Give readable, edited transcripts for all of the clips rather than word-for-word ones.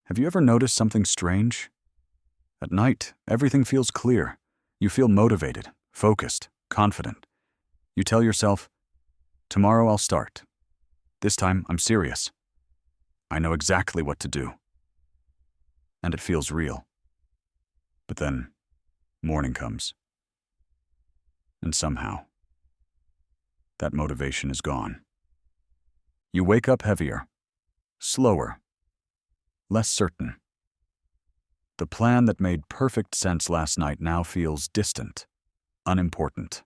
Have you ever noticed something strange? At night, everything feels clear. You feel motivated, focused, confident. You tell yourself, tomorrow I'll start. This time I'm serious. I know exactly what to do. And it feels real. But then, morning comes. And somehow, that motivation is gone. You wake up heavier, slower, less certain. The plan that made perfect sense last night now feels distant, unimportant,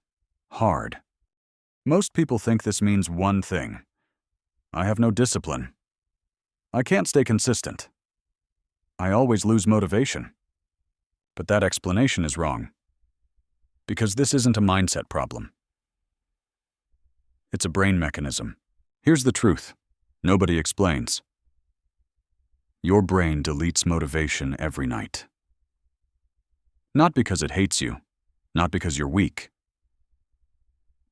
hard. Most people think this means one thing. I have no discipline. I can't stay consistent. I always lose motivation. But that explanation is wrong. Because this isn't a mindset problem. It's a brain mechanism. Here's the truth. Nobody explains. Your brain deletes motivation every night. Not because it hates you, not because you're weak,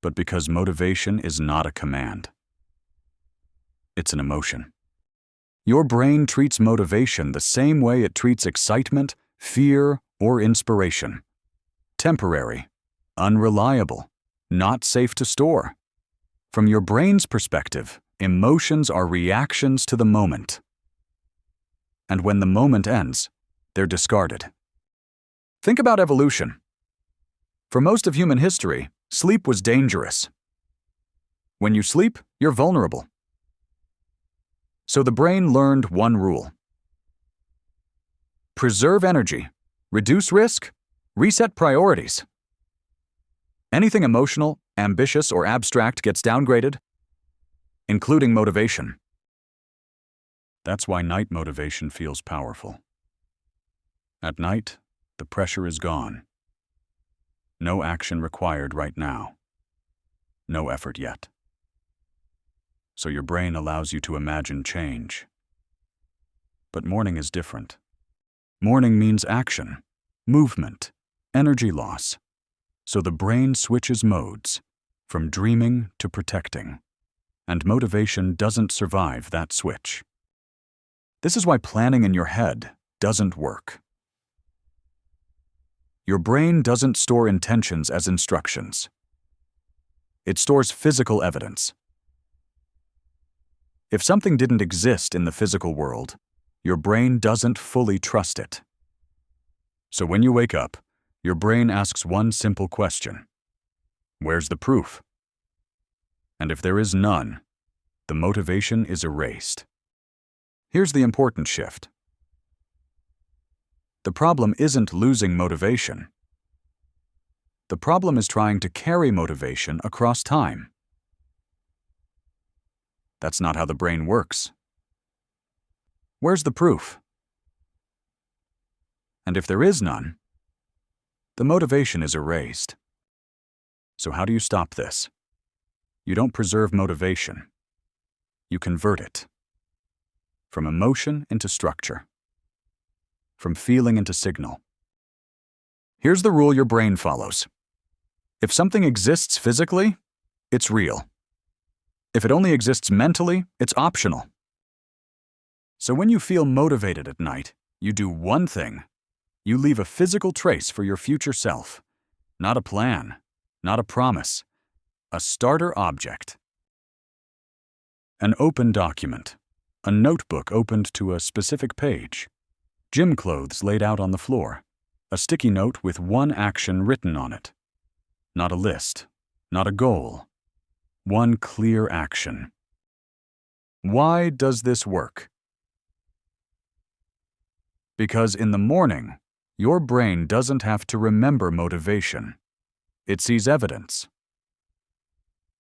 but because motivation is not a command. It's an emotion. Your brain treats motivation the same way it treats excitement, fear, or inspiration. Temporary, unreliable, not safe to store. From your brain's perspective, emotions are reactions to the moment. And when the moment ends, they're discarded. Think about evolution. For most of human history, sleep was dangerous. When you sleep, you're vulnerable. So the brain learned one rule. Preserve energy, reduce risk, reset priorities. Anything emotional, ambitious, or abstract gets downgraded, including motivation. That's why night motivation feels powerful. At night, the pressure is gone. No action required right now. No effort yet. So your brain allows you to imagine change. But morning is different. Morning means action, movement, energy loss. So the brain switches modes, from dreaming to protecting. And motivation doesn't survive that switch. This is why planning in your head doesn't work. Your brain doesn't store intentions as instructions. It stores physical evidence. If something didn't exist in the physical world, your brain doesn't fully trust it. So when you wake up, your brain asks one simple question. Where's the proof? And if there is none, the motivation is erased. Here's the important shift. The problem isn't losing motivation. The problem is trying to carry motivation across time. That's not how the brain works. Where's the proof? And if there is none, the motivation is erased. So how do you stop this? You don't preserve motivation. You convert it. From emotion into structure. From feeling into signal. Here's the rule your brain follows. If something exists physically, it's real. If it only exists mentally, it's optional. So when you feel motivated at night, you do one thing. You leave a physical trace for your future self. Not a plan, not a promise. A starter object. An open document. A notebook opened to a specific page. Gym clothes laid out on the floor. A sticky note with one action written on it. Not a list, not a goal. One clear action. Why does this work? Because in the morning, your brain doesn't have to remember motivation. It sees evidence.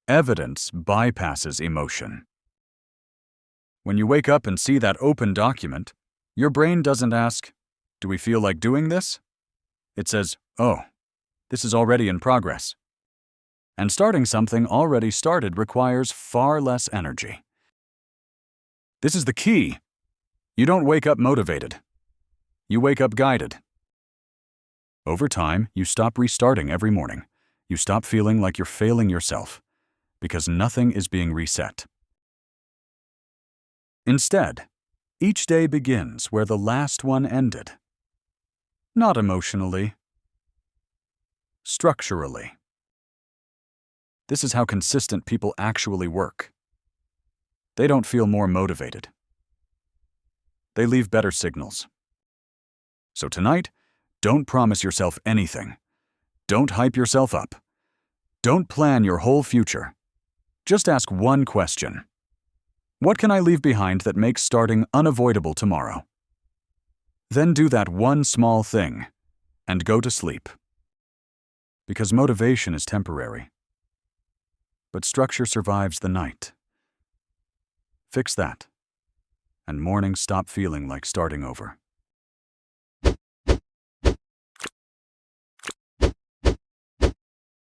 Evidence bypasses emotion. When you wake up and see that open document, your brain doesn't ask, do we feel like doing this? It says, oh, this is already in progress. And starting something already started requires far less energy. This is the key. You don't wake up motivated. You wake up guided. Over time, you stop restarting every morning. You stop feeling like you're failing yourself, because nothing is being reset. Instead, Each day begins where the last one ended. Not emotionally, structurally. This is how consistent people actually work. They don't feel more motivated. They leave better signals. So tonight, don't promise yourself anything. Don't hype yourself up. Don't plan your whole future. Just ask one question. What can I leave behind that makes starting unavoidable tomorrow? Then do that one small thing and go to sleep. Because motivation is temporary, but structure survives the night. Fix that, and mornings stop feeling like starting over.